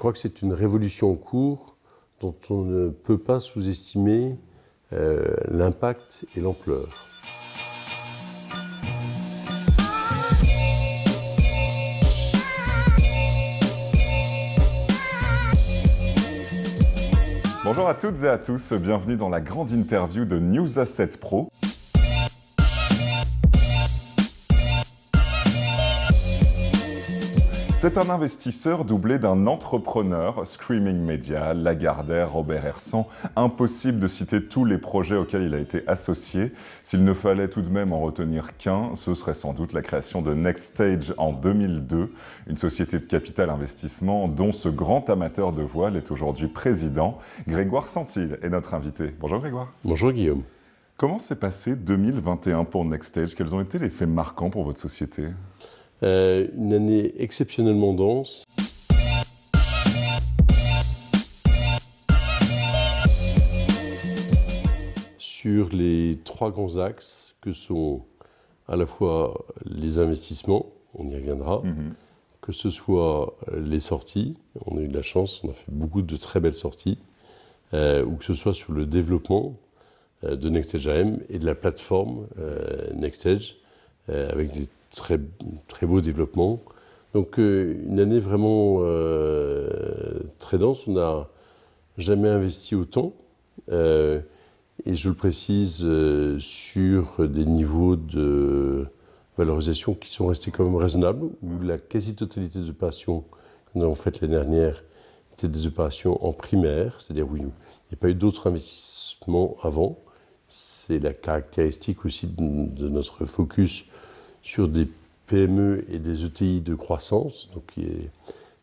crois que c'est une révolution en cours dont on ne peut pas sous-estimer l'impact et l'ampleur. Bonjour à toutes et à tous, bienvenue dans la grande interview de News Asset Pro. C'est un investisseur doublé d'un entrepreneur, Screaming Media, Lagardère, Robert Hersant. Impossible de citer tous les projets auxquels il a été associé. S'il ne fallait tout de même en retenir qu'un, ce serait sans doute la création de NextStage en 2002, une société de capital investissement dont ce grand amateur de voile est aujourd'hui président. Grégoire Santil est notre invité. Bonjour Grégoire. Bonjour Guillaume. Comment s'est passé 2021 pour NextStage? Quels ont été les faits marquants pour votre société? Une année exceptionnellement dense. Sur les trois grands axes que sont à la fois les investissements, on y reviendra, que ce soit les sorties, on a eu de la chance, on a fait beaucoup de très belles sorties, ou que ce soit sur le développement de NextStage AM et de la plateforme NextStage, avec des très beau développement. Donc une année vraiment très dense. On n'a jamais investi autant. Et je le précise, sur des niveaux de valorisation qui sont restés quand même raisonnables, où la quasi-totalité des opérations que nous avons faites l'année dernière étaient des opérations en primaire, c'est-à-dire où il n'y a pas eu d'autres investissements avant. C'est la caractéristique aussi de notre focus sur des PME et des ETI de croissance.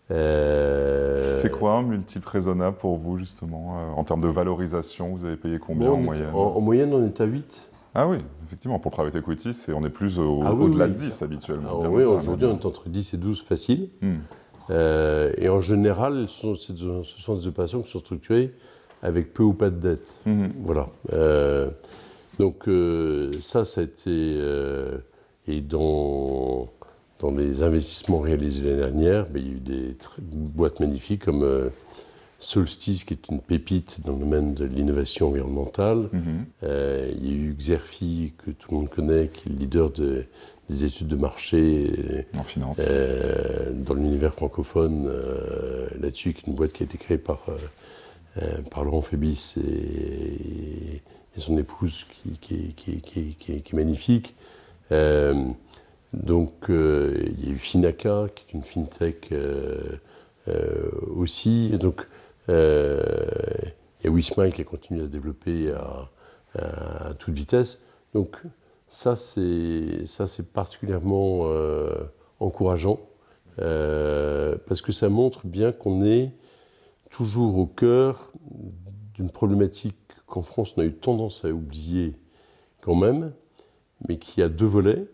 C'est quoi un multiple raisonnable pour vous, justement? En termes de valorisation, vous avez payé combien en moyenne? En moyenne, on est à 8. Ah oui, effectivement, pour private equity, on est plus au-delà de 10 habituellement. Oui, aujourd'hui, on est entre 10 et 12 facile. Et en général, ce sont des opérations qui sont structurées avec peu ou pas de dette. Voilà. Donc ça a été... Et dans les investissements réalisés l'année dernière, il y a eu des boîtes magnifiques comme Solstice, qui est une pépite dans le domaine de l'innovation environnementale. Il y a eu Xerfi, que tout le monde connaît, qui est le leader des études de marché en finance. Dans l'univers francophone, là-dessus, qui est une boîte qui a été créée par Laurent Fébis et son épouse, qui est magnifique. Donc il y a eu Finaca, qui est une fintech aussi. Donc il y a WeSmile qui a continué à se développer à toute vitesse. Donc ça c'est particulièrement encourageant parce que ça montre bien qu'on est toujours au cœur d'une problématique qu'en France on a eu tendance à oublier quand même, mais qui a deux volets.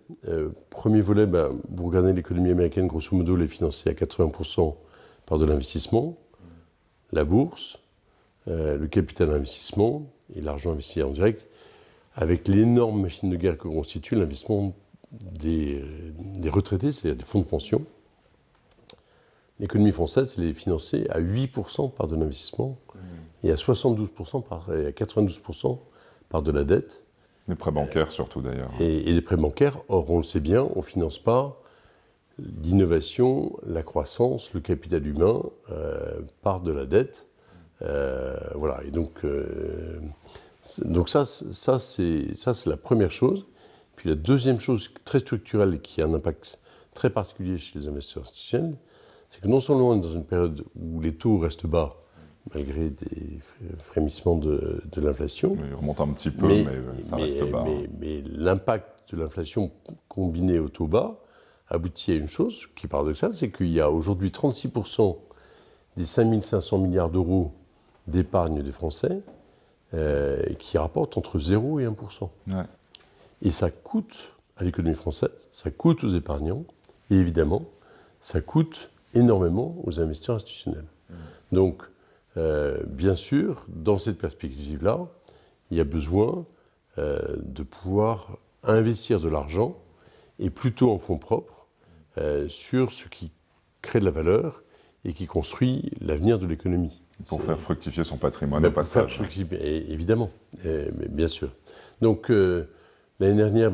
Premier volet, vous regardez l'économie américaine, grosso modo, elle est financée à 80% par de l'investissement, la bourse, le capital investissement et l'argent investi en direct, avec l'énorme machine de guerre que constitue l'investissement des retraités, c'est-à-dire des fonds de pension. L'économie française, elle est financée à 8% par de l'investissement et à 72% et à 92% par de la dette. Les prêts bancaires surtout d'ailleurs. Et les prêts bancaires, or on le sait bien, on ne finance pas l'innovation, la croissance, le capital humain par de la dette. Voilà, et donc ça c'est la première chose. Puis la deuxième chose très structurelle et qui a un impact très particulier chez les investisseurs institutionnels, c'est que non seulement on est dans une période où les taux restent bas, malgré des frémissements de l'inflation. Il remonte un petit peu, mais ça reste bas. Mais l'impact de l'inflation combiné au taux bas aboutit à une chose qui est paradoxale, c'est qu'il y a aujourd'hui 36% des 5 500 milliards d'euros d'épargne des Français qui rapportent entre 0 et 1%. Ouais. Et ça coûte à l'économie française, ça coûte aux épargnants, et évidemment, ça coûte énormément aux investisseurs institutionnels. Donc, bien sûr, dans cette perspective-là, il y a besoin de pouvoir investir de l'argent, et plutôt en fonds propres, sur ce qui crée de la valeur et qui construit l'avenir de l'économie. Pour faire fructifier son patrimoine au passage. Évidemment, mais bien sûr. Donc, l'année dernière,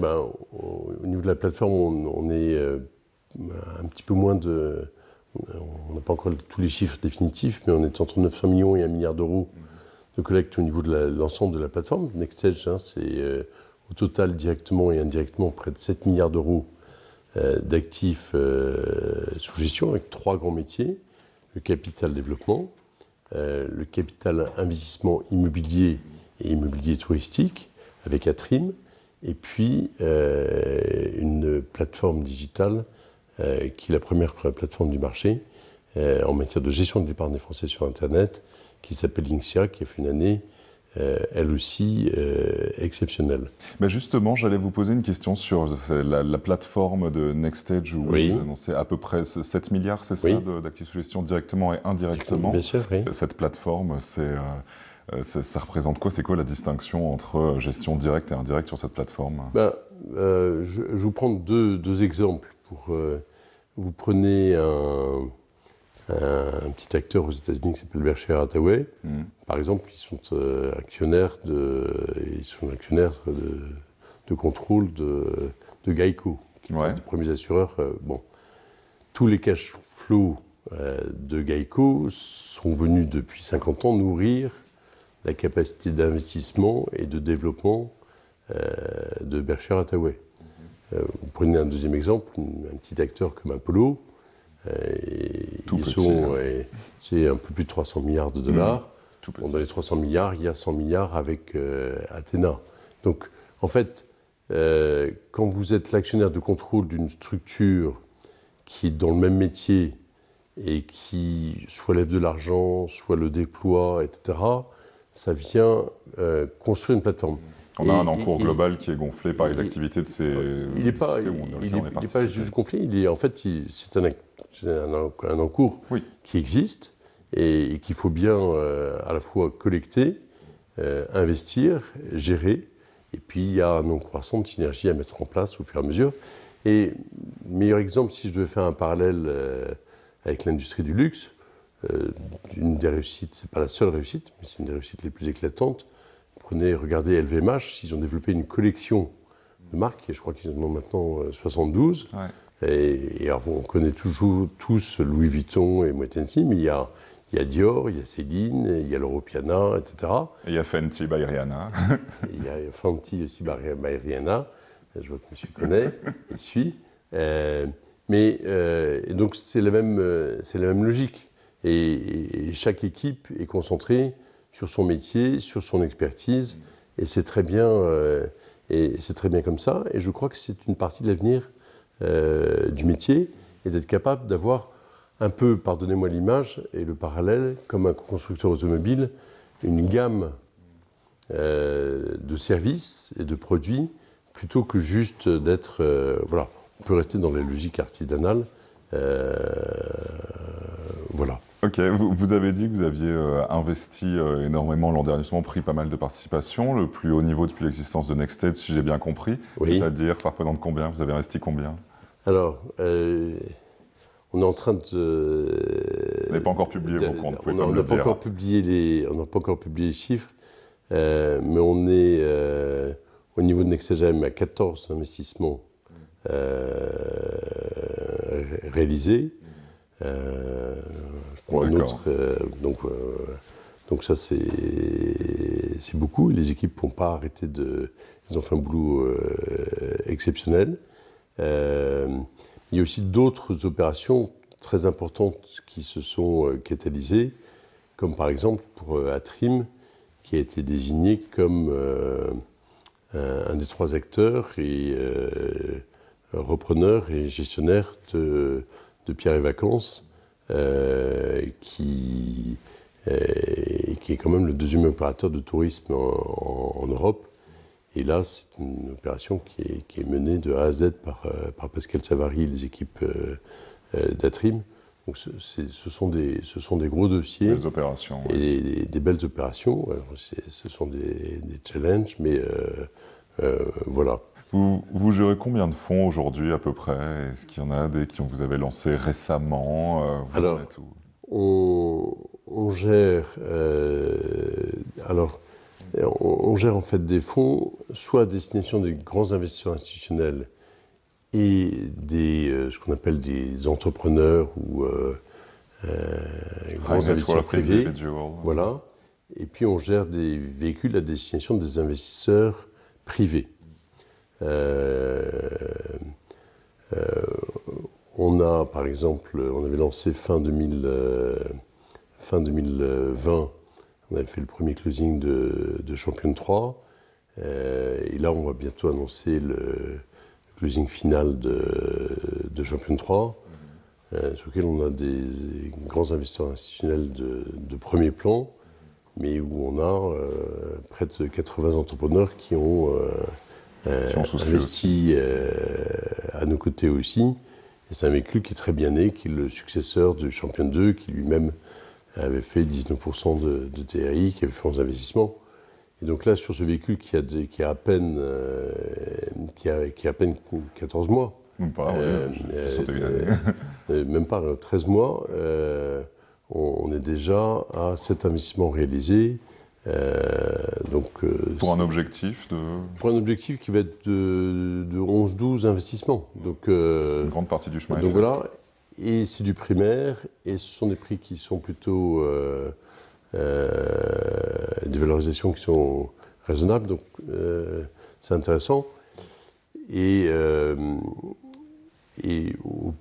au niveau de la plateforme, on est un petit peu moins de... On n'a pas encore tous les chiffres définitifs, mais on est entre 900 millions et 1 milliard d'euros de collecte au niveau de l'ensemble de la plateforme. NextEdge, c'est au total, directement et indirectement, près de 7 milliards d'euros d'actifs sous gestion, avec 3 grands métiers. Le capital développement, le capital investissement immobilier et immobilier touristique, avec Atrim, et puis une plateforme digitale qui est la première plateforme du marché en matière de gestion de l'épargne des Français sur Internet, qui s'appelle Inxia, qui a fait une année, elle aussi, exceptionnelle. Mais justement, j'allais vous poser une question sur la plateforme de NextEdge, où vous annoncez à peu près 7 milliards, c'est ça, d'actifs sous gestion directement et indirectement. Bien sûr, oui. Cette plateforme, ça représente quoi? C'est quoi la distinction entre gestion directe et indirecte sur cette plateforme? Je vous prends deux exemples. Vous prenez un petit acteur aux États-Unis qui s'appelle Berkshire Hathaway. Par exemple, ils sont actionnaires de contrôle de Geico, qui est un des premiers assureurs. Tous les cash flows de Geico sont venus depuis 50 ans nourrir la capacité d'investissement et de développement de Berkshire Hathaway. Vous prenez un deuxième exemple, un petit acteur comme Apollo. C'est un peu plus de 300 milliards de dollars. Dans les 300 milliards, il y a 100 milliards avec Athéna. Donc, en fait, quand vous êtes l'actionnaire de contrôle d'une structure qui est dans le même métier et qui soit lève de l'argent, soit le déploie, etc., ça vient construire une plateforme. On a un encours global qui est gonflé par les activités de ces il n'est pas juste gonflé, c'est un encours qui existe et qu'il faut bien à la fois collecter, investir, gérer, et puis il y a un nombre croissant de synergies à mettre en place au fur et à mesure. Et le meilleur exemple, si je devais faire un parallèle avec l'industrie du luxe, une des réussites, c'est pas la seule réussite, mais c'est une des réussites les plus éclatantes. Regardez LVMH, ils ont développé une collection de marques, et je crois qu'ils en ont maintenant 72. Et alors, on connaît toujours tous Louis Vuitton et Moët Hennessy, mais il y a Dior, il y a Céline, il y a l'Europiana, etc. Et il y a Fenty by Rihanna. Il y a Fenty aussi by Rihanna. Je vois que monsieur connaît et suit. Et donc, c'est la même logique. Et chaque équipe est concentrée sur son métier, sur son expertise, et c'est très bien comme ça. Et je crois que c'est une partie de l'avenir du métier, et d'être capable d'avoir un peu, pardonnez-moi l'image et le parallèle, comme un constructeur automobile, une gamme de services et de produits, plutôt que juste d'être... on peut rester dans les logiques artisanales. Ok, vous avez dit que vous aviez investi énormément l'an dernier, justement pris pas mal de participation, le plus haut niveau depuis l'existence de NextEdge, si j'ai bien compris. C'est-à-dire, ça représente combien? Vous avez investi combien? Alors, on est en train de... Vous n'avez pas encore publié vos comptes, vous pouvez pas me le dire. On n'a pas encore publié les chiffres, mais on est au niveau de NextEdge à 14 investissements réalisés. Je prends un autre, donc ça c'est beaucoup. Les équipes n'ont pas arrêté ils ont fait un boulot exceptionnel. Il y a aussi d'autres opérations très importantes qui se sont catalysées, comme par exemple pour Atrim, qui a été désigné comme un des 3 acteurs et repreneur et gestionnaire de Pierre et Vacances, qui est quand même le deuxième opérateur de tourisme en Europe. Et là, c'est une opération qui est menée de A à Z par Pascal Savary et les équipes d'Atrim. Donc ce sont des gros dossiers. Belles opérations. Et des belles opérations. Alors, ce sont des challenges, mais voilà. Vous gérez combien de fonds aujourd'hui à peu près? Est-ce qu'il y en a des qui vous avez lancés récemment? Alors, on gère, on gère en fait des fonds, soit à destination des grands investisseurs institutionnels et ce qu'on appelle des entrepreneurs ou grands investisseurs privés. Voilà. Et puis on gère des véhicules à destination des investisseurs privés. On a, par exemple, on avait lancé fin 2020, on avait fait le premier closing de Champion 3. Et là, on va bientôt annoncer le closing final de Champion 3, sur lequel on a des grands investisseurs institutionnels de premier plan, mais où on a près de 80 entrepreneurs qui ont investi à nos côtés aussi. Et c'est un véhicule qui est très bien né, qui est le successeur de Champion 2, qui lui-même avait fait 19% de TRI, qui avait fait 11 investissements. Et donc là, sur ce véhicule qui a à peine 14 mois, même pas, même pas 13 mois, on est déjà à 7 investissements réalisés. Pour un objectif Pour un objectif qui va être de 11-12 investissements. Donc, une grande partie du chemin est faite. Voilà, et c'est du primaire, et ce sont des prix qui sont plutôt des valorisations qui sont raisonnables, donc c'est intéressant. Et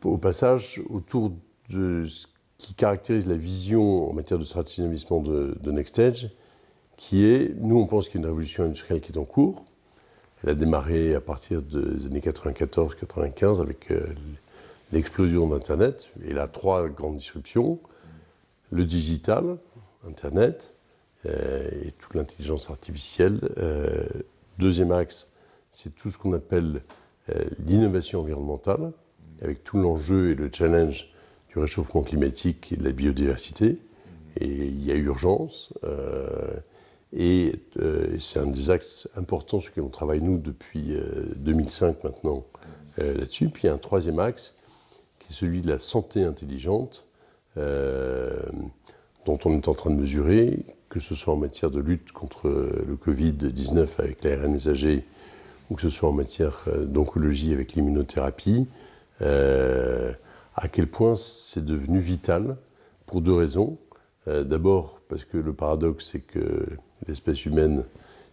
au passage, autour de ce qui caractérise la vision en matière de stratégie d'investissement de NextEdge, qui est, nous on pense qu'il y a une révolution industrielle qui est en cours. Elle a démarré à partir des années 94-95 avec l'explosion d'Internet. Et là, 3 grandes disruptions. Le digital, Internet, et toute l'intelligence artificielle. Deuxième axe, c'est tout ce qu'on appelle l'innovation environnementale, avec tout l'enjeu et le challenge du réchauffement climatique et de la biodiversité. Et il y a urgence. Et c'est un des axes importants sur lesquels on travaille, nous, depuis 2005 maintenant, là-dessus. Puis il y a un troisième axe, qui est celui de la santé intelligente, dont on est en train de mesurer, que ce soit en matière de lutte contre le Covid-19 avec l'ARN messager, ou que ce soit en matière d'oncologie avec l'immunothérapie, à quel point c'est devenu vital, pour 2 raisons. D'abord, parce que le paradoxe, c'est que l'espèce humaine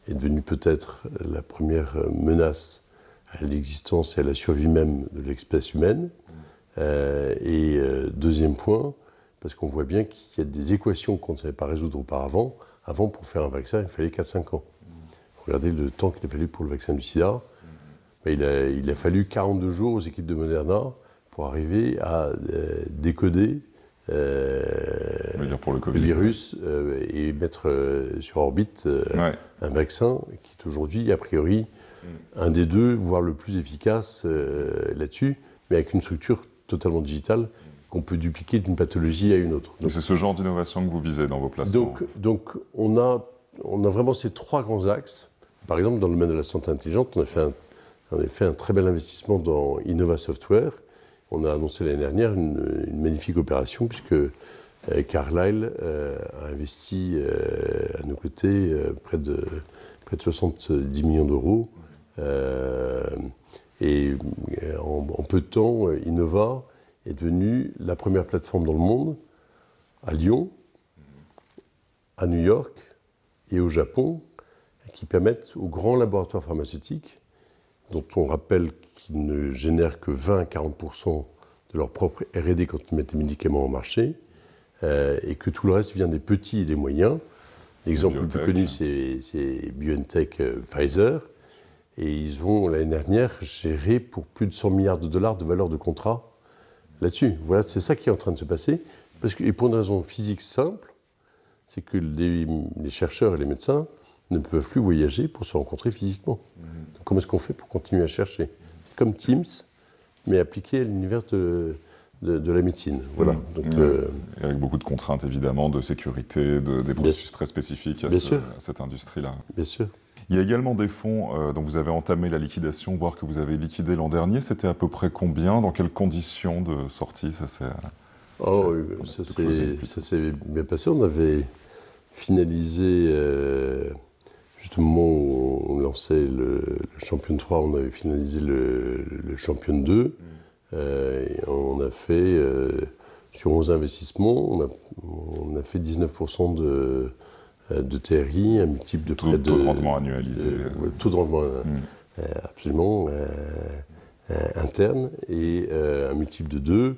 est devenue peut-être la première menace à l'existence et à la survie même de l'espèce humaine. Et deuxième point, parce qu'on voit bien qu'il y a des équations qu'on ne savait pas résoudre auparavant. Avant, pour faire un vaccin, il fallait 4-5 ans. Regardez le temps qu'il a fallu pour le vaccin du sida. Il a fallu 42 jours aux équipes de Moderna pour arriver à décoder pour le virus et mettre sur orbite un vaccin qui est aujourd'hui, a priori, un des 2, voire le plus efficace là-dessus, mais avec une structure totalement digitale qu'on peut dupliquer d'une pathologie à une autre. Donc c'est ce genre d'innovation que vous visez dans vos placements. Donc on a vraiment ces 3 grands axes. Par exemple, dans le domaine de la santé intelligente, on a fait un très bel investissement dans Innova Software. On a annoncé l'année dernière une magnifique opération, puisque Carlyle a investi à nos côtés près de 70 millions d'euros. Et en peu de temps, Innova est devenue la première plateforme dans le monde, à Lyon, à New York et au Japon, qui permettent aux grands laboratoires pharmaceutiques, dont on rappelle qu'ils ne génèrent que 20 à 40% de leur propre R&D quand ils mettent les médicaments au marché, et que tout le reste vient des petits et des moyens. L'exemple le plus connu, c'est BioNTech, Pfizer, et ils ont, l'année dernière, géré pour plus de 100 milliards de dollars de valeur de contrat là-dessus. Voilà, c'est ça qui est en train de se passer, et pour une raison physique simple, c'est que les chercheurs et les médecins ne peuvent plus voyager pour se rencontrer physiquement. Donc, comment est-ce qu'on fait pour continuer à chercher ? C'est comme Teams, mais appliqué à l'univers de la médecine. Voilà. Donc, et avec beaucoup de contraintes, évidemment, de sécurité, des processus très spécifiques à cette industrie-là. Bien sûr. Il y a également des fonds dont vous avez entamé la liquidation, voire que vous avez liquidé l'an dernier. C'était à peu près combien ? Dans quelles conditions de sortie ça s'est Oh, ça s'est bien passé. On avait finalisé, justement, où on lançait le Champion 3, on avait finalisé le Champion 2. Et on a fait, sur 11 investissements, on a fait 19% de TRI, un multiple de près de... Taux de rendement annualisé. Taux de rendement absolument interne, et un multiple de 2.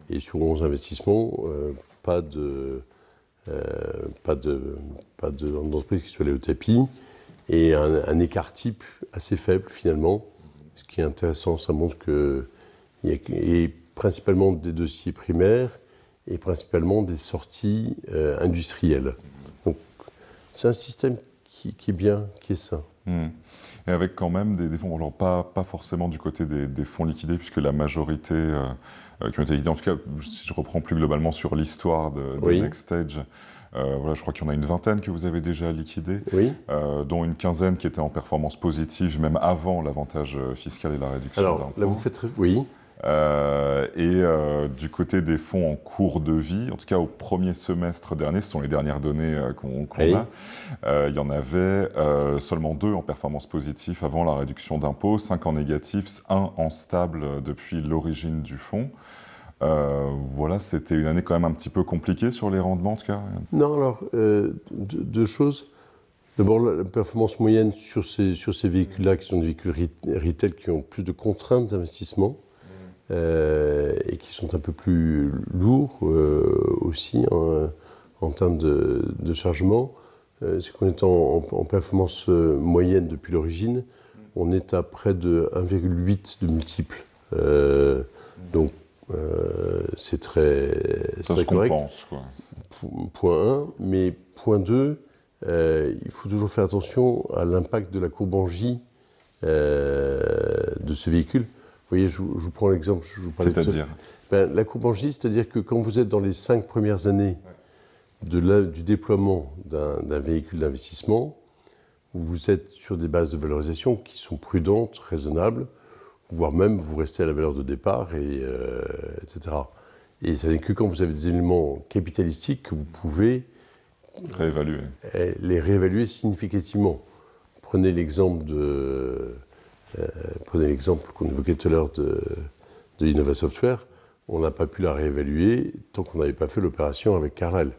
Et sur 11 investissements, pas d'entreprise qui soit allée au tapis, et un écart type assez faible finalement. Ce qui est intéressant, ça montre qu'il y a principalement des dossiers primaires et principalement des sorties industrielles. Donc c'est un système qui est bien, qui est sain. Et avec quand même des fonds, alors pas forcément du côté des fonds liquidés, puisque la majorité qui ont été liquidés, en tout cas, si je reprends plus globalement sur l'histoire de Next Stage, voilà, je crois qu'il y en a une vingtaine que vous avez déjà liquidées, dont une quinzaine qui étaient en performance positive, même avant l'avantage fiscal et la réduction d'impôts. Alors là, vous faites... Oui. Du côté des fonds en cours de vie, en tout cas au premier semestre dernier, ce sont les dernières données qu'on a, il y en avait seulement 2 en performance positive avant la réduction d'impôts, 5 en négatif, 1 en stable depuis l'origine du fonds. Voilà, c'était une année quand même un petit peu compliquée sur les rendements en tout cas. Non, alors, deux choses. D'abord, la performance moyenne sur ces véhicules-là, qui sont des véhicules retail qui ont plus de contraintes d'investissement, et qui sont un peu plus lourds aussi en termes de chargement. C'est qu'on est en performance moyenne depuis l'origine, on est à près de 1,8 de multiple. Donc c'est très correct. Compense, quoi. Point 1, mais point 2, il faut toujours faire attention à l'impact de la courbe en J de ce véhicule. Vous voyez, je vous prends l'exemple, je vous parlais C'est-à-dire la courbe en J, c'est-à-dire que quand vous êtes dans les 5 premières années du déploiement d'un véhicule d'investissement, vous êtes sur des bases de valorisation qui sont prudentes, raisonnables, voire même vous restez à la valeur de départ, etc. Et ça n'est que quand vous avez des éléments capitalistiques que vous pouvez les réévaluer significativement. Prenez l'exemple qu'on évoquait tout à l'heure de Innova Software. On n'a pas pu la réévaluer tant qu'on n'avait pas fait l'opération avec Carlyle.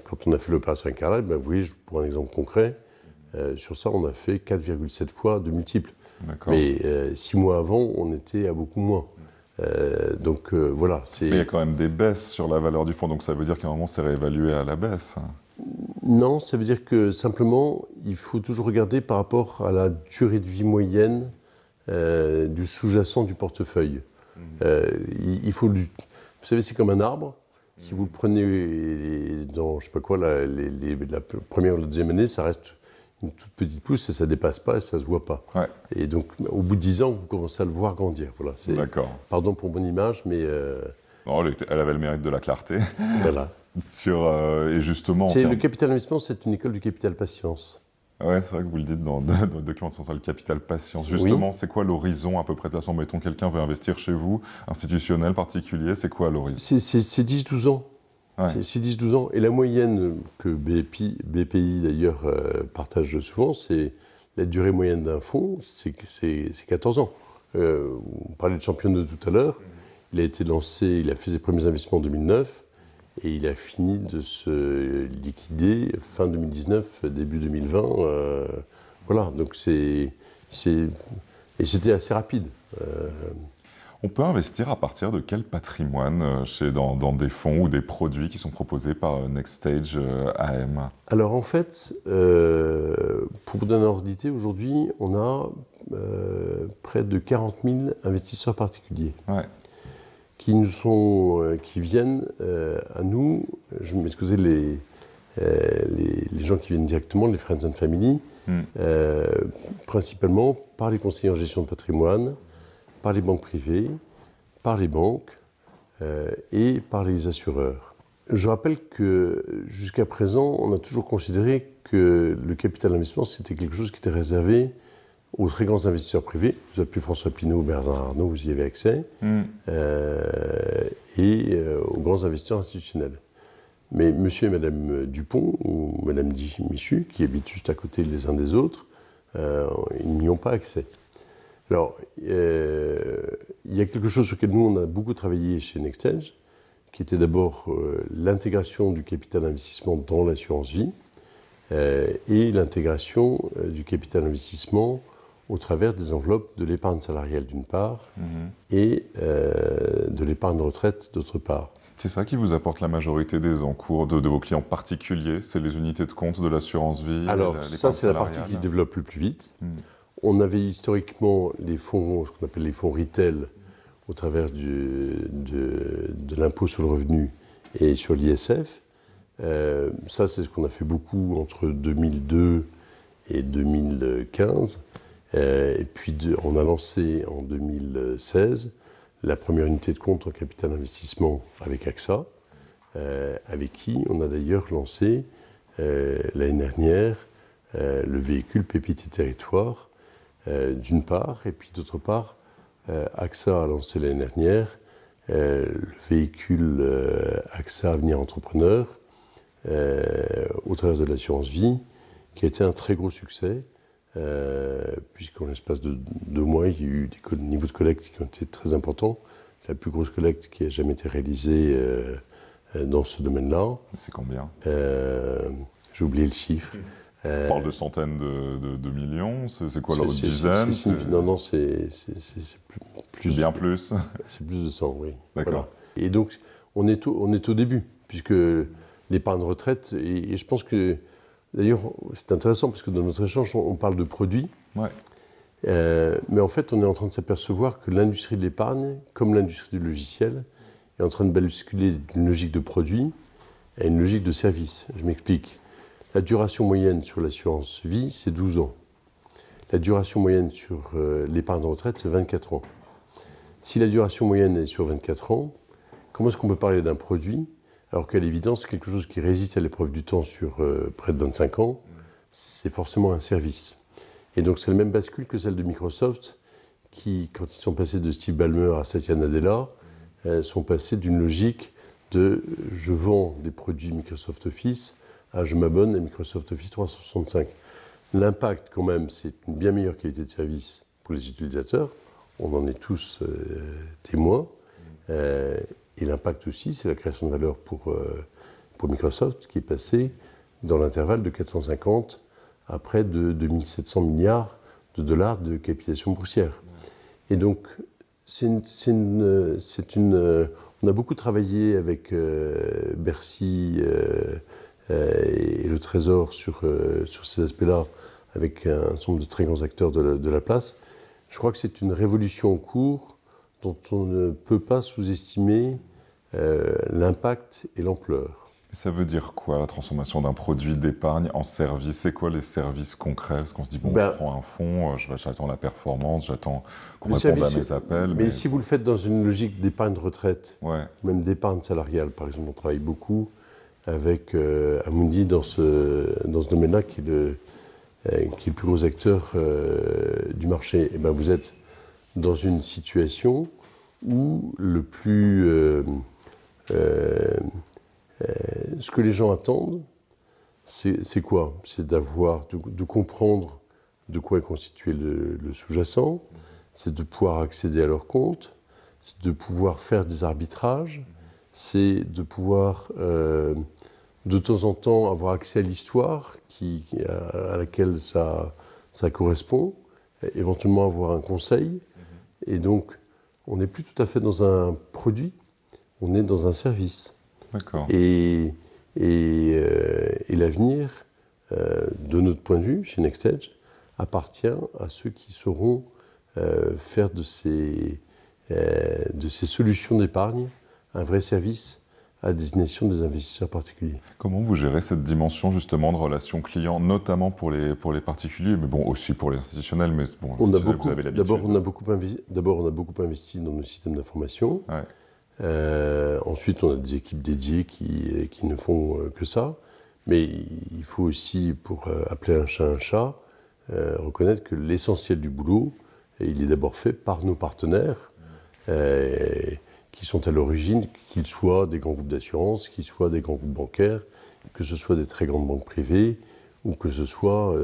Quand on a fait l'opération avec Carlyle, vous voyez, pour un exemple concret, sur ça, on a fait 4,7 fois de multiple. Mais 6 mois avant, on était à beaucoup moins. Donc voilà. Mais il y a quand même des baisses sur la valeur du fonds, donc ça veut dire qu'à un moment, c'est réévalué à la baisse. Non, ça veut dire que simplement, il faut toujours regarder par rapport à la durée de vie moyenne du sous-jacent du portefeuille. Vous savez, c'est comme un arbre. Si vous le prenez dans, je sais pas quoi, la première ou la deuxième année, ça reste une toute petite pousse et ça ne dépasse pas et ça ne se voit pas. Et donc, au bout de 10 ans, vous commencez à le voir grandir. Voilà, D'accord. Pardon pour mon image, mais... Non, elle avait le mérite de la clarté. Voilà. Et justement... Le capital investissement, c'est une école du capital patience. Oui, c'est vrai que vous le dites dans le document sur le capital patience. Justement, c'est quoi l'horizon à peu près de placement? Mettons, quelqu'un veut investir chez vous, institutionnel, particulier, c'est quoi l'horizon? C'est 10-12 ans. C'est 10-12 ans. Et la moyenne que BPI d'ailleurs partage souvent, c'est la durée moyenne d'un fonds, c'est 14 ans. On parlait de Champion 2 tout à l'heure. Il a été lancé, il a fait ses premiers investissements en 2009 et il a fini de se liquider fin 2019, début 2020. Voilà, donc et c'était assez rapide. On peut investir à partir de quel patrimoine dans des fonds ou des produits qui sont proposés par Next Stage AM? Alors en fait, pour vous donner un ordre d'idée, aujourd'hui, on a près de 40 000 investisseurs particuliers qui viennent à nous. Je m'excuse, les gens qui viennent directement, les Friends and Family, principalement par les conseillers en gestion de patrimoine, par les banques privées, par les banques et par les assureurs. Je rappelle que jusqu'à présent, on a toujours considéré que le capital d'investissement, c'était quelque chose qui était réservé aux très grands investisseurs privés. Vous appelez François Pinault, Bernard Arnault, vous y avez accès. et aux grands investisseurs institutionnels. Mais monsieur et madame Dupont, ou madame Michu, qui habitent juste à côté les uns des autres, ils n'y ont pas accès. Alors, il y a quelque chose sur lequel nous, on a beaucoup travaillé chez NextEdge, qui était d'abord l'intégration du capital investissement dans l'assurance vie et l'intégration du capital investissement au travers des enveloppes de l'épargne salariale d'une part et de l'épargne retraite d'autre part. C'est ça qui vous apporte la majorité des encours de vos clients particuliers? C'est les unités de compte de l'assurance vie? Alors, ça, c'est la partie qui se développe le plus vite. On avait historiquement les fonds, ce qu'on appelle les fonds retail, au travers de l'impôt sur le revenu et sur l'ISF. Ça, c'est ce qu'on a fait beaucoup entre 2002 et 2015. Et puis, on a lancé en 2016 la première unité de compte en capital investissement avec AXA, avec qui on a d'ailleurs lancé l'année dernière le véhicule Pépite et Territoire, d'une part, et puis d'autre part, AXA a lancé l'année dernière le véhicule AXA Avenir Entrepreneur au travers de l'assurance vie, qui a été un très gros succès, puisqu'en l'espace de 2 mois, il y a eu des niveaux de collecte qui ont été très importants. C'est la plus grosse collecte qui a jamais été réalisée dans ce domaine-là. C'est combien? J'ai oublié le chiffre. On parle de centaines de millions, c'est quoi l'autre dizaine? Non, c'est plus. Bien plus. C'est plus de 100, oui. D'accord. Voilà. Et donc, on est au début, puisque l'épargne retraite, et je pense que, d'ailleurs, c'est intéressant, parce que dans notre échange, on parle de produits, ouais. Mais en fait, on est en train de s'apercevoir que l'industrie de l'épargne, comme l'industrie du logiciel, est en train de basculer d'une logique de produit à une logique de service. Je m'explique. La duration moyenne sur l'assurance vie, c'est 12 ans. La duration moyenne sur l'épargne de retraite, c'est 24 ans. Si la duration moyenne est sur 24 ans, comment est-ce qu'on peut parler d'un produit alors qu'à l'évidence, quelque chose qui résiste à l'épreuve du temps sur près de 25 ans, c'est forcément un service. Et donc c'est la même bascule que celle de Microsoft, qui, quand ils sont passés de Steve Ballmer à Satya Nadella, sont passés d'une logique de je vends des produits Microsoft Office à je m'abonne à Microsoft Office 365. L'impact, quand même, c'est une bien meilleure qualité de service pour les utilisateurs. On en est tous témoins. Et l'impact aussi, c'est la création de valeur pour Microsoft, qui est passée dans l'intervalle de 450 à près de 2700 milliards de dollars de capitalisation boursière. Et donc, on a beaucoup travaillé avec Bercy et le Trésor sur ces aspects-là, avec un certain nombre de très grands acteurs de la place. Je crois que c'est une révolution en cours dont on ne peut pas sous-estimer l'impact et l'ampleur. Ça veut dire quoi, la transformation d'un produit d'épargne en service? C'est quoi les services concrets? Parce qu'on se dit, bon, je prends un fonds, j'attends la performance, j'attends qu'on réponde à mes appels. Mais si vous le faites dans une logique d'épargne de retraite, ouais. Même d'épargne salariale, par exemple, on travaille beaucoup avec Amundi dans ce domaine-là, qui est le plus gros acteur du marché. Et ben, vous êtes dans une situation où ce que les gens attendent, c'est quoi? C'est de comprendre de quoi est constitué le sous-jacent, c'est de pouvoir accéder à leur compte, c'est de pouvoir faire des arbitrages, c'est de pouvoir de temps en temps avoir accès à l'histoire à laquelle ça correspond, éventuellement avoir un conseil. Et donc, on n'est plus tout à fait dans un produit, on est dans un service. D'accord. Et l'avenir, de notre point de vue, chez NextEdge, appartient à ceux qui sauront faire de ces solutions d'épargne un vrai service à destination des investisseurs particuliers. Comment vous gérez cette dimension justement de relation client, notamment pour les particuliers, mais bon aussi pour les institutionnels, mais bon, vous avez l'habitude. D'abord, on a beaucoup investi dans nos systèmes d'information. Ouais. Ensuite, on a des équipes dédiées qui ne font que ça. Mais il faut aussi, pour appeler un chat, reconnaître que l'essentiel du boulot, il est d'abord fait par nos partenaires, qui sont à l'origine, qu'ils soient des grands groupes d'assurance, qu'ils soient des grands groupes bancaires, que ce soit des très grandes banques privées, ou que ce soit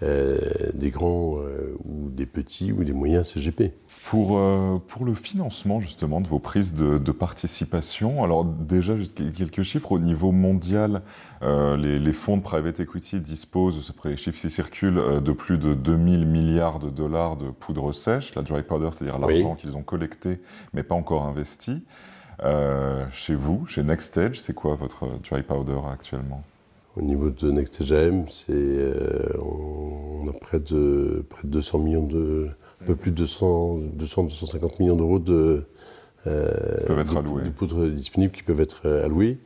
des grands ou des petits ou des moyens CGP. Pour le financement justement de vos prises de participation, alors déjà juste quelques chiffres, au niveau mondial, les fonds de private equity disposent, après les chiffres qui circulent, de plus de 2000 milliards de dollars de poudre sèche, la dry powder, c'est-à-dire l'argent qu'ils ont collecté mais pas encore investi. Chez vous, chez NextEdge, c'est quoi votre dry powder actuellement? Au niveau de NextEdge AM, on a près de 200 millions un peu plus de 250 millions d'euros de poudre disponible qui peuvent être alloués.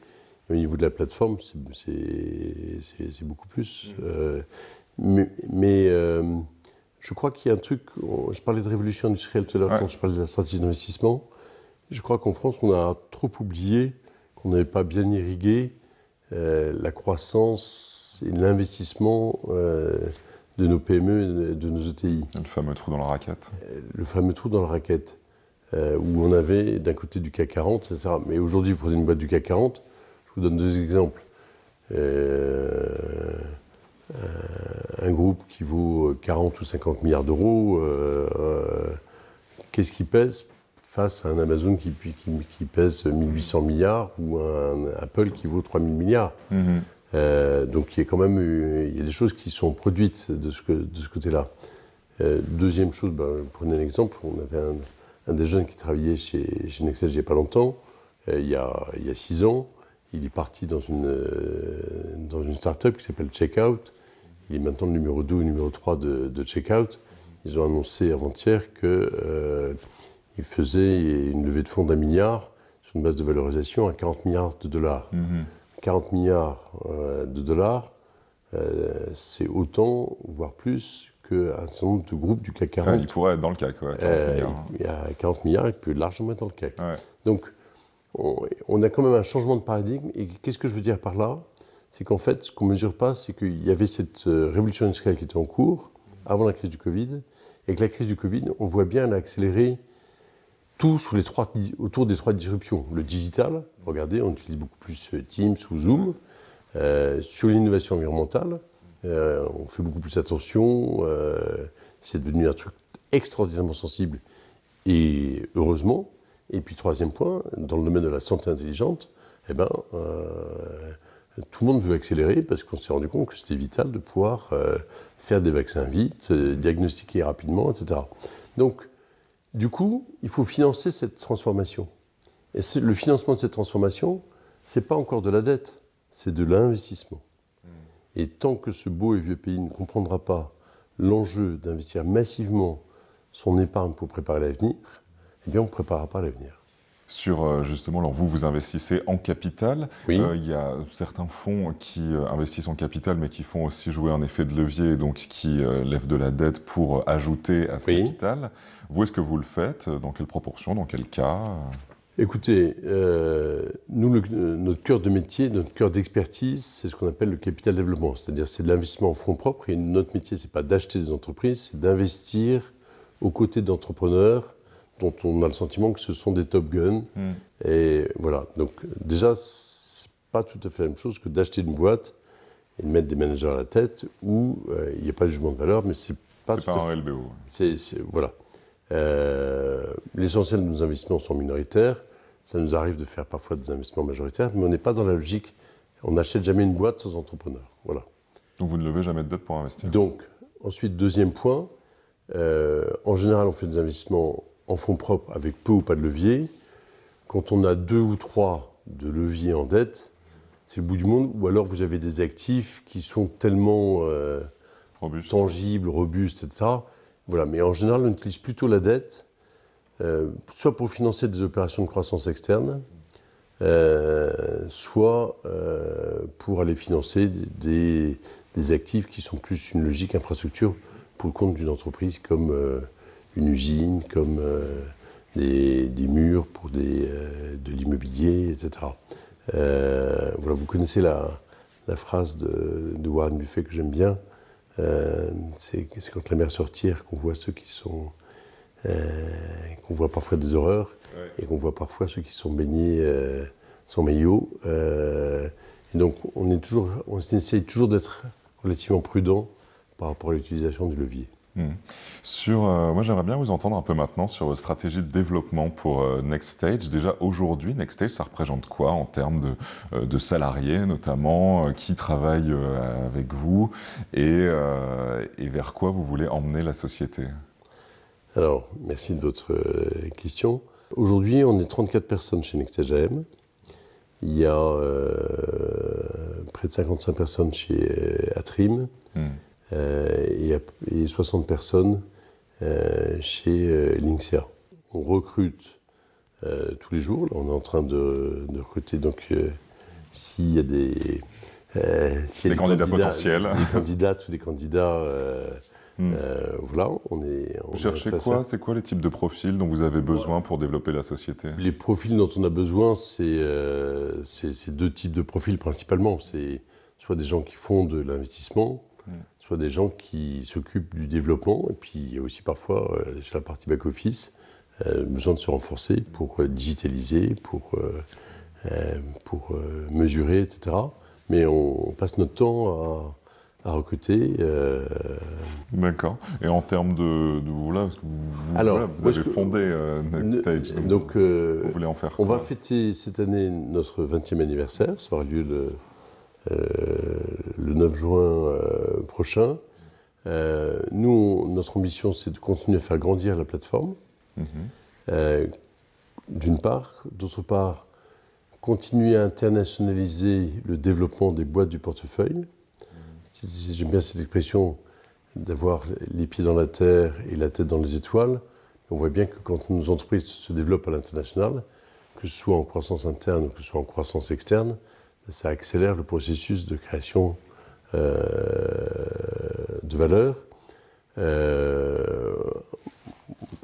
Et au niveau de la plateforme, c'est beaucoup plus. Mais je crois qu'il y a un truc, je parlais de révolution industrielle tout à l'heure quand je parlais de la stratégie d'investissement. Je crois qu'en France, on a trop oublié qu'on n'avait pas bien irrigué la croissance et l'investissement de nos PME et de nos ETI. Le fameux trou dans la raquette. Le fameux trou dans la raquette, où on avait d'un côté du CAC 40, etc. Mais aujourd'hui, vous prenez une boîte du CAC 40, je vous donne deux exemples. Un groupe qui vaut 40 ou 50 milliards d'euros, qu'est-ce qui pèse face à un Amazon qui pèse 1800 milliards ou un Apple qui vaut 3000 milliards. Donc il y a quand même des choses qui sont produites de ce côté-là. Deuxième chose, prenez un exemple, on avait un des jeunes qui travaillait chez NextEdge il n'y a pas longtemps, il y a 6 ans, il est parti dans une start-up qui s'appelle Checkout. Il est maintenant le numéro 2 ou numéro 3 de Checkout. Ils ont annoncé avant-hier qu'ils faisaient une levée de fonds d'1 milliard sur une base de valorisation à 40 milliards de dollars. 40 milliards de dollars, c'est autant, voire plus, qu'un certain nombre de groupes du CAC 40. Il pourrait être dans le CAC, 40 milliards. Il y a 40 milliards, il peut largement être dans le CAC. Donc, on a quand même un changement de paradigme. Et qu'est-ce que je veux dire par là? C'est qu'en fait, ce qu'on ne mesure pas, c'est qu'il y avait cette révolution industrielle qui était en cours, avant la crise du Covid, et que la crise du Covid, on voit bien, elle a accéléré tout autour des 3 disruptions. Le digital, regardez, on utilise beaucoup plus Teams ou Zoom. Sur l'innovation environnementale, on fait beaucoup plus attention. C'est devenu un truc extraordinairement sensible, et heureusement. Et puis, troisième point, dans le domaine de la santé intelligente, tout le monde veut accélérer parce qu'on s'est rendu compte que c'était vital de pouvoir faire des vaccins vite, diagnostiquer rapidement, etc. Donc, du coup, il faut financer cette transformation. Et le financement de cette transformation, ce n'est pas encore de la dette, c'est de l'investissement. Et tant que ce beau et vieux pays ne comprendra pas l'enjeu d'investir massivement son épargne pour préparer l'avenir, eh bien, on ne préparera pas l'avenir. Sur justement, alors vous investissez en capital. Oui. Il y a certains fonds qui investissent en capital, mais qui font aussi jouer un effet de levier, donc qui lèvent de la dette pour ajouter à ce capital. Vous, est-ce que vous le faites? Dans quelle proportion? Dans quel cas? Écoutez, nous, notre cœur de métier, notre cœur d'expertise, c'est ce qu'on appelle le capital développement. C'est-à-dire c'est de l'investissement en fonds propres. Et notre métier, ce n'est pas d'acheter des entreprises, c'est d'investir aux côtés d'entrepreneurs dont on a le sentiment que ce sont des top guns. Et voilà. Donc déjà, c'est pas tout à fait la même chose que d'acheter une boîte et de mettre des managers à la tête où il n'y a pas de jugement de valeur, mais c'est pas tout à fait... C'est pas un LBO. Voilà. L'essentiel de nos investissements sont minoritaires. Ça nous arrive de faire parfois des investissements majoritaires, mais on n'est pas dans la logique. On n'achète jamais une boîte sans entrepreneur. Voilà. Donc vous ne levez jamais de dette pour investir. Donc, ensuite, deuxième point, en général, on fait des investissements en fonds propres avec peu ou pas de levier. Quand on a 2 ou 3 de leviers en dette, c'est le bout du monde. Ou alors vous avez des actifs qui sont tellement tangibles, robustes, etc. Voilà. Mais en général, on utilise plutôt la dette, soit pour financer des opérations de croissance externe, soit pour aller financer des actifs qui sont plus une logique infrastructure pour le compte d'une entreprise comme une usine, comme des murs pour de l'immobilier, etc. Voilà, vous connaissez la phrase de Warren Buffett que j'aime bien. C'est quand la mer se retire qu'on voit ceux qui sont qu'on voit parfois des horreurs, et qu'on voit parfois ceux qui sont baignés sans maillot. Et donc on essaye toujours d'être relativement prudent par rapport à l'utilisation du levier. Moi, j'aimerais bien vous entendre un peu maintenant sur votre stratégie de développement pour NextStage. Déjà, aujourd'hui, NextStage, ça représente quoi en termes de salariés, notamment, qui travaillent avec vous et vers quoi vous voulez emmener la société? Alors, merci de votre question. Aujourd'hui, on est 34 personnes chez NextStage AM. Il y a près de 55 personnes chez Atrim. Et 60 personnes chez Linksea. On recrute tous les jours. Là, on est en train de recruter. Donc, s'il y a des candidats potentiels, des candidates ou des candidats, voilà, on est. Vous cherchez quoi? C'est quoi les types de profils dont vous avez besoin pour développer la société? Les profils dont on a besoin, c'est deux types de profils principalement. C'est soit des gens qui font de l'investissement, soit des gens qui s'occupent du développement, et puis il y a aussi parfois, sur la partie back-office, besoin de se renforcer pour digitaliser, pour mesurer, etc. Mais on passe notre temps à recruter. D'accord. Et en termes de vous, là, parce que vous avez fondé NextStage, donc vous voulez en faire quoi? On va fêter cette année notre 20e anniversaire, ça aura lieu le 9 juin prochain. Nous, notre ambition, c'est de continuer à faire grandir la plateforme, d'une part. D'autre part, continuer à internationaliser le développement des boîtes du portefeuille. J'aime bien cette expression d'avoir les pieds dans la terre et la tête dans les étoiles. On voit bien que quand nos entreprises se développent à l'international, que ce soit en croissance interne ou que ce soit en croissance externe, ça accélère le processus de création de valeur.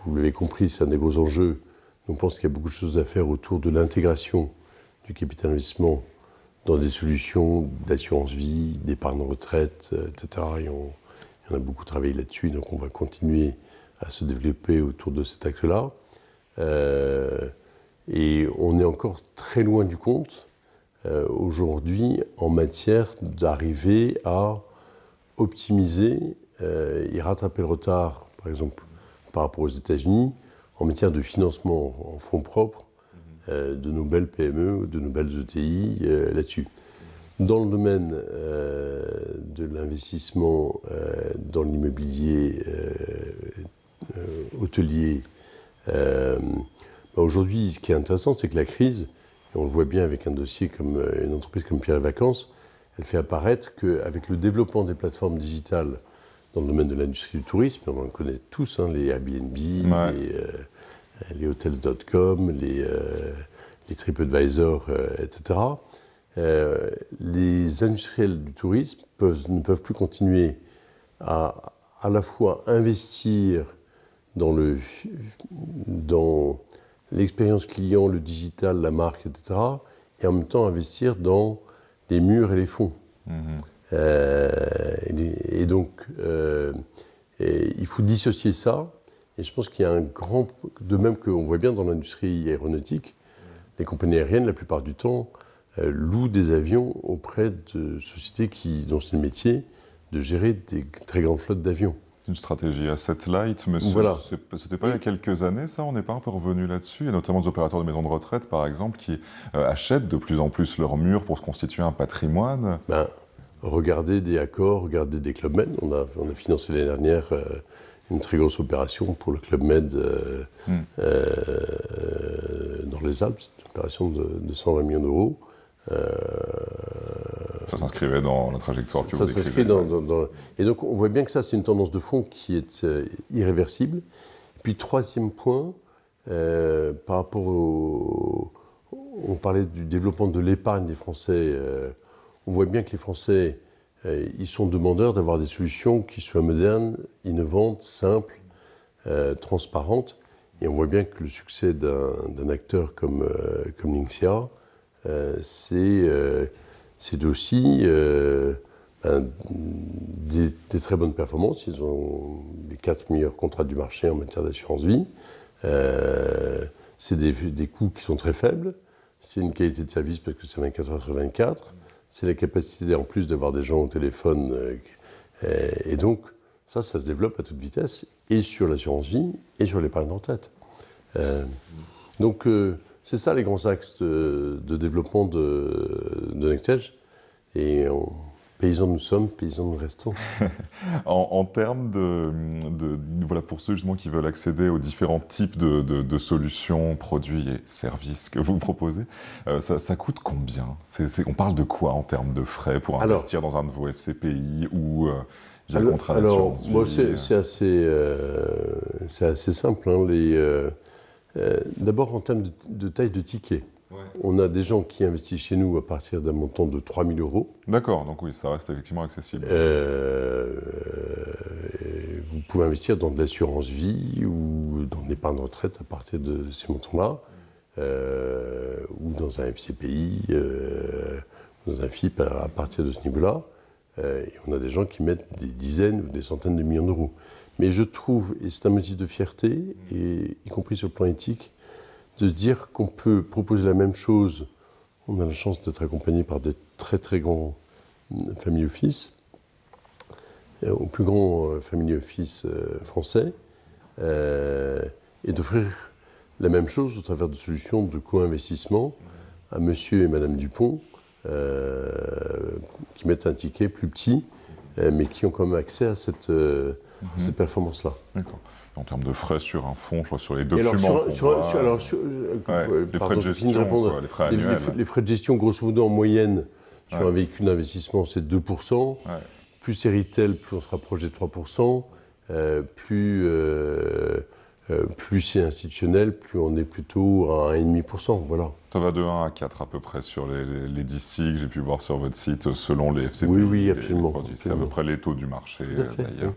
Vous l'avez compris, c'est un des gros enjeux. On pense qu'il y a beaucoup de choses à faire autour de l'intégration du capital investissement dans des solutions d'assurance vie, d'épargne retraite, etc. Et on a beaucoup travaillé là-dessus, donc on va continuer à se développer autour de cet axe-là. Et on est encore très loin du compte aujourd'hui en matière d'arriver à optimiser et rattraper le retard, par exemple, par rapport aux États-Unis, en matière de financement en fonds propres de nos belles PME, de nos belles ETI là-dessus. Dans le domaine de l'investissement dans l'immobilier hôtelier, aujourd'hui, ce qui est intéressant, c'est que la crise, et on le voit bien avec un dossier comme une entreprise comme Pierre et Vacances, elle fait apparaître qu'avec le développement des plateformes digitales dans le domaine de l'industrie du tourisme, on en connaît tous, les Airbnb, les hotels.com, les TripAdvisor, etc. Les industriels du tourisme ne peuvent plus continuer à la fois investir dans l'expérience client, le digital, la marque, etc., et en même temps investir dans les murs et les fonds. Et donc, il faut dissocier ça. Et je pense qu'il y a de même qu'on voit bien dans l'industrie aéronautique, les compagnies aériennes, la plupart du temps, louent des avions auprès de sociétés dont c'est le métier de gérer des très grandes flottes d'avions. Une stratégie asset light, mais voilà. C'était pas il y a quelques années, ça? On n'est pas un peu revenu là-dessus? Il y a notamment des opérateurs de maisons de retraite, par exemple, qui achètent de plus en plus leurs murs pour se constituer un patrimoine. Regardez des accords, regardez des Club Med. On a financé l'année dernière une très grosse opération pour le Club Med dans les Alpes. C'est une opération de 120 millions d'euros. Ça s'inscrivait dans la trajectoire que vous décrivez. Ça s'inscrit Et donc on voit bien que ça, c'est une tendance de fond qui est irréversible. Et puis troisième point, par rapport on parlait du développement de l'épargne des Français. On voit bien que les Français, ils sont demandeurs d'avoir des solutions qui soient modernes, innovantes, simples, transparentes. Et on voit bien que le succès d'un acteur comme Linksea, c'est aussi des très bonnes performances. Ils ont les 4 meilleurs contrats du marché en matière d'assurance vie. C'est des coûts qui sont très faibles. C'est une qualité de service parce que c'est 24 heures sur 24. C'est la capacité en plus d'avoir des gens au téléphone. Et donc, ça se développe à toute vitesse, et sur l'assurance vie, et sur l'épargne retraite. Donc, c'est ça les grands axes de développement de NextEdge. Et paysans nous sommes, paysans nous restons. En termes voilà, pour ceux justement qui veulent accéder aux différents types de solutions, produits et services que vous proposez, ça coûte combien? On parle de quoi en termes de frais pour investir dans un de vos FCPI ou via le contrat d'assurance vie? Moi, c'est assez simple. Hein, d'abord, en termes de taille de ticket. Ouais. On a des gens qui investissent chez nous à partir d'un montant de 3 000 €. D'accord, donc oui, ça reste effectivement accessible. Vous pouvez investir dans de l'assurance vie ou dans de l'épargne retraite à partir de ces montants-là, ou dans un FCPI, dans un FIP à partir de ce niveau-là. Et on a des gens qui mettent des dizaines ou des centaines de millions d'euros. Mais je trouve, et c'est un motif de fierté, et y compris sur le plan éthique, de se dire qu'on peut proposer la même chose. On a la chance d'être accompagné par des très très grands family office, au plus grand family office français, et d'offrir la même chose au travers de solutions de co-investissement à monsieur et madame Dupont, qui mettent un ticket plus petit, mais qui ont quand même accès à cette performance-là. D'accord. En termes de frais sur un fonds, je crois, sur les documents les frais de gestion, les frais annuels. Les frais de gestion, grosso modo, en moyenne, sur un véhicule d'investissement, c'est 2%. Plus c'est retail, plus on se rapproche des 3%. Plus c'est institutionnel, plus on est plutôt à 1,5%. Voilà. Ça va de 1 à 4 à peu près sur les 10 SIG que j'ai pu voir sur votre site, selon les FCPI. Oui, absolument. C'est à peu près les taux du marché, d'ailleurs.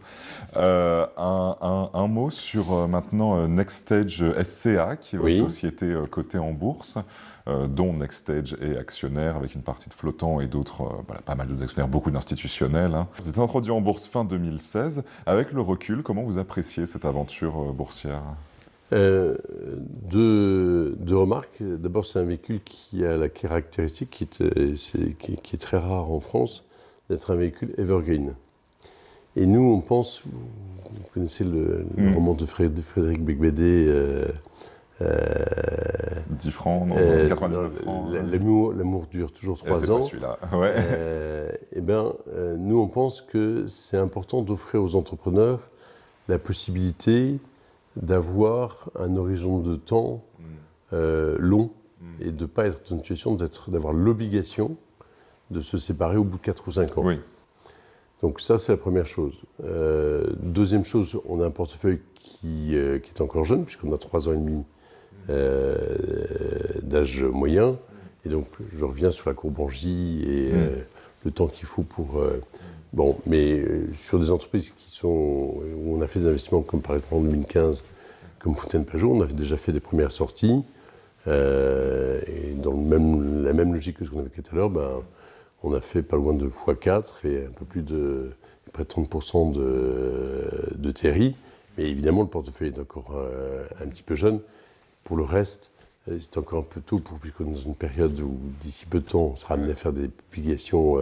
Un mot sur maintenant NextEdge SCA, qui est votre société cotée en bourse, dont NextEdge est actionnaire, avec une partie de flottant et d'autres, pas mal d'autres actionnaires, beaucoup d'institutionnels. Hein. Vous êtes introduit en bourse fin 2016. Avec le recul, comment vous appréciez cette aventure boursière ? Deux remarques. D'abord, c'est un véhicule qui a la caractéristique qui est très rare en France, d'être un véhicule evergreen. Et nous, on pense, vous connaissez le roman de Frédéric Becbédé, 10 francs, non, 99 francs. L'amour dure toujours 3 ans. C'est pas celui-là. Ouais. Nous, on pense que c'est important d'offrir aux entrepreneurs la possibilité d'avoir un horizon de temps long et de ne pas être dans une situation d'avoir l'obligation de se séparer au bout de 4 ou 5 ans. Oui. Donc ça, c'est la première chose. Deuxième chose, on a un portefeuille qui est encore jeune, puisqu'on a 3 ans et demi d'âge moyen. Et donc, je reviens sur la courbe en J et le temps qu'il faut pour... mais sur des entreprises où on a fait des investissements, comme par exemple en 2015, comme Fontaine-Pajot, on avait déjà fait des premières sorties. Et dans la même logique que ce qu'on avait fait tout à l'heure, on a fait pas loin de x4 et un peu plus de près de 30% de TRI. Mais évidemment, le portefeuille est encore un petit peu jeune. Pour le reste, c'est encore un peu tôt, puisqu'on est dans une période où, d'ici peu de temps, on sera amené à faire des publications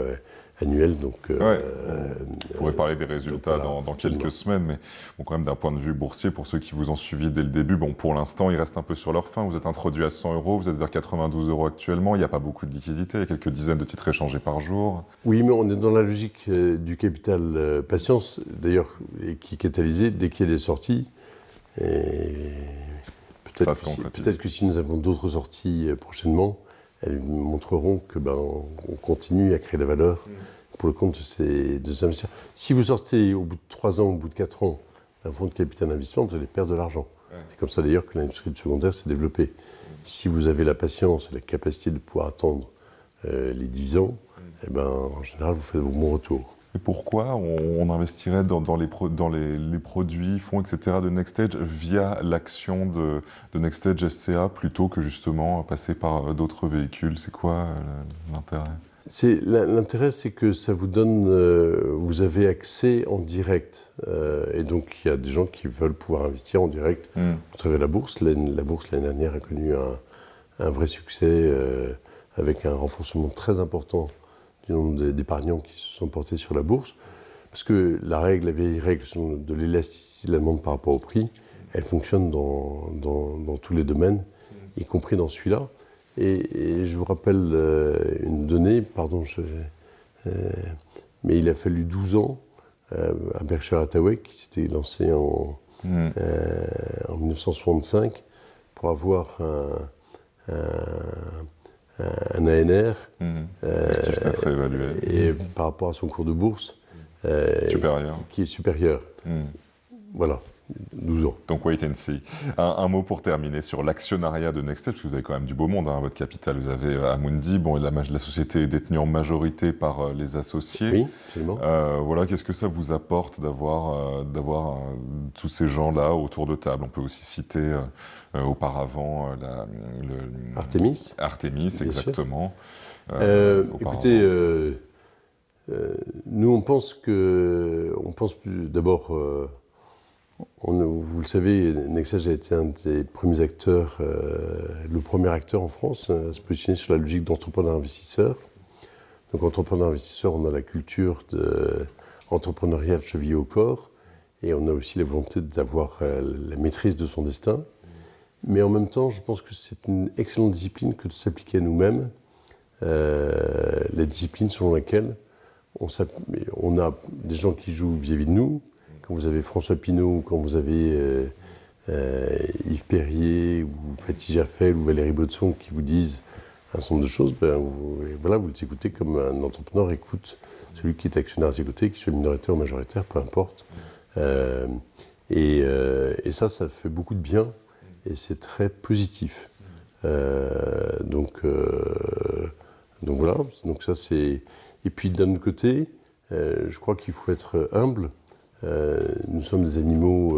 annuelles. Donc, on pourrait parler des résultats dans quelques semaines, mais quand même d'un point de vue boursier, pour ceux qui vous ont suivi dès le début, pour l'instant, ils restent un peu sur leur fin. Vous êtes introduit à 100 €, vous êtes vers 92 € actuellement, il n'y a pas beaucoup de liquidités, il y a quelques dizaines de titres échangés par jour. Oui, mais on est dans la logique du capital patience, d'ailleurs, qui est catalysé dès qu'il y a des sorties. Peut-être que si nous avons d'autres sorties prochainement, elles montreront que on continue à créer la valeur pour le compte de ces investisseurs. Si vous sortez au bout de 3 ans, au bout de 4 ans, d'un fonds de capital investissement, vous allez perdre de l'argent. C'est comme ça d'ailleurs que l'industrie du secondaire s'est développée. Si vous avez la patience et la capacité de pouvoir attendre les 10 ans, en général, vous faites vos bons retours. Et pourquoi on investirait dans les produits, fonds, etc. de NextEdge via l'action de NextEdge SCA plutôt que justement passer par d'autres véhicules? C'est quoi l'intérêt? L'intérêt, c'est que ça vous donne, vous avez accès en direct. Et donc, il y a des gens qui veulent pouvoir investir en direct au travers de la bourse. La bourse, l'année dernière, a connu un vrai succès avec un renforcement très important du nombre d'épargnants qui se sont portés sur la bourse. Parce que la vieille règle de l'élasticité de la demande par rapport au prix, elle fonctionne dans tous les domaines, y compris dans celui-là. Et je vous rappelle une donnée, mais il a fallu 12 ans à Berkshire Hathaway, qui s'était lancé en 1965, pour avoir un ANR et par rapport à son cours de bourse qui est supérieur. Voilà. 12 ans. Donc wait and see. Un mot pour terminer sur l'actionnariat de Nextel, parce que vous avez quand même du beau monde à votre capital. Vous avez Amundi, la société est détenue en majorité par les associés. Oui, absolument. Voilà, qu'est-ce que ça vous apporte d'avoir tous ces gens-là autour de table? On peut aussi citer auparavant Artemis. Artemis, exactement. Écoutez, nous on pense d'abord... vous le savez, Nextel a été un des premiers acteurs, le premier acteur en France à se positionner sur la logique d'entrepreneur-investisseur. Donc, entrepreneur-investisseur, on a la culture entrepreneuriale chevillée au corps et on a aussi la volonté d'avoir la maîtrise de son destin. Mais en même temps, je pense que c'est une excellente discipline que de s'appliquer à nous-mêmes, la discipline selon laquelle on a des gens qui jouent vis-à-vis de nous. Quand vous avez François Pinault, quand vous avez Yves Perrier, ou Fatih Jaffel, ou Valérie Baudson qui vous disent un certain nombre de choses, vous les écoutez comme un entrepreneur écoute celui qui est actionnaire à ses côtés, qu'il soit minoritaire ou majoritaire, peu importe. Et ça fait beaucoup de bien et c'est très positif. Donc voilà, donc ça c'est... Et puis d'un autre côté, je crois qu'il faut être humble. Nous sommes des animaux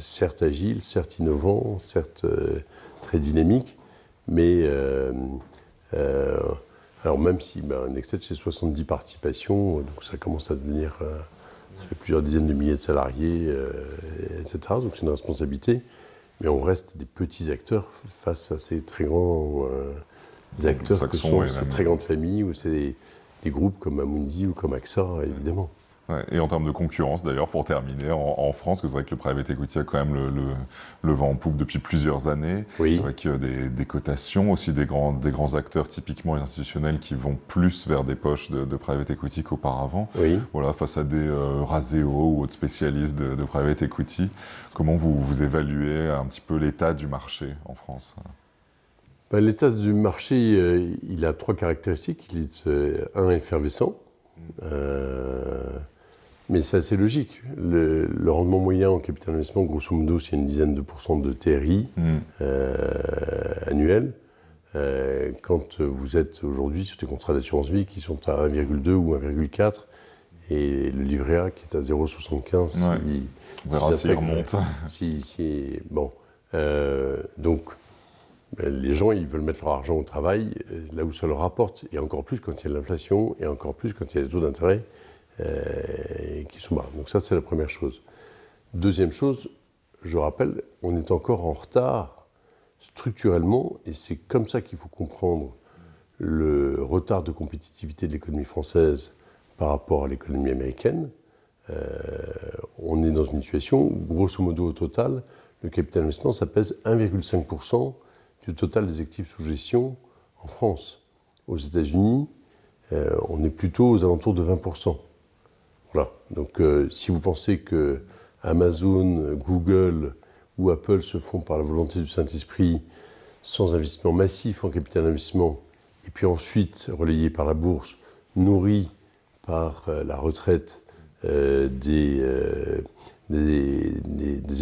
certes agiles, certes innovants, certes très dynamiques, mais alors même si Nextel c'est 70 participations, donc ça commence à devenir, ça fait plusieurs dizaines de milliers de salariés, etc. Donc c'est une responsabilité, mais on reste des petits acteurs face à ces très grands acteurs que sont ces très grandes familles ou ces des groupes comme Amundi ou comme AXA, évidemment. Ouais, et en termes de concurrence, d'ailleurs, pour terminer, en France, vous savez que le private equity a quand même le vent en poupe depuis plusieurs années, avec des cotations, aussi des grands acteurs, typiquement les institutionnels, qui vont plus vers des poches de private equity qu'auparavant. Voilà, face à des Raseo ou autres spécialistes de private equity, comment vous évaluez un petit peu l'état du marché en France? L'état du marché, il a trois caractéristiques. Il est, effervescent. Mais c'est assez logique. Le rendement moyen en capital investissement, grosso modo, c'est une dizaine de pourcents de TRI annuel. Quand vous êtes aujourd'hui sur des contrats d'assurance vie qui sont à 1,2 ou 1,4 et le livret A qui est à 0,75, on verra s'il remonte. Donc, les gens, ils veulent mettre leur argent au travail là où ça leur rapporte. Et encore plus quand il y a de l'inflation et encore plus quand il y a des taux d'intérêt qui sont bas. Donc ça, c'est la première chose. Deuxième chose, je rappelle, on est encore en retard structurellement, et c'est comme ça qu'il faut comprendre le retard de compétitivité de l'économie française par rapport à l'économie américaine. On est dans une situation où, grosso modo, au total, le capital investissement, ça pèse 1,5% du total des actifs sous gestion en France. Aux États-Unis, on est plutôt aux alentours de 20%. Voilà. Donc, si vous pensez que Amazon, Google ou Apple se font par la volonté du Saint-Esprit sans investissement massif en capital d'investissement, et puis ensuite relayé par la bourse, nourri par la retraite des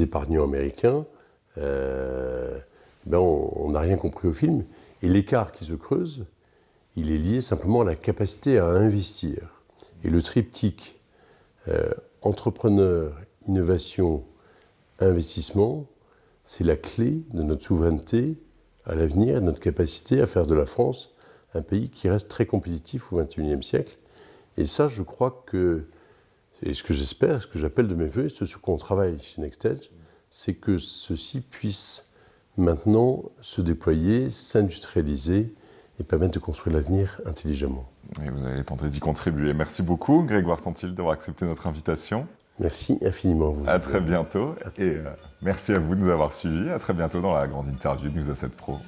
épargnants américains, on n'a rien compris au film. Et l'écart qui se creuse, il est lié simplement à la capacité à investir. Et le triptyque entrepreneur, innovation, investissement, c'est la clé de notre souveraineté à l'avenir et de notre capacité à faire de la France un pays qui reste très compétitif au XXIe siècle. Et ça, je crois que, et ce que j'espère, ce que j'appelle de mes voeux, ce sur quoi on travaille chez NextEdge, c'est que ceci puisse maintenant se déployer, s'industrialiser et permettre de construire l'avenir intelligemment. Et vous allez tenter d'y contribuer. Merci beaucoup, Grégoire Santil, d'avoir accepté notre invitation. Merci infiniment. À très bientôt. Et merci à vous de nous avoir suivis. À très bientôt dans la grande interview de News Asset Pro.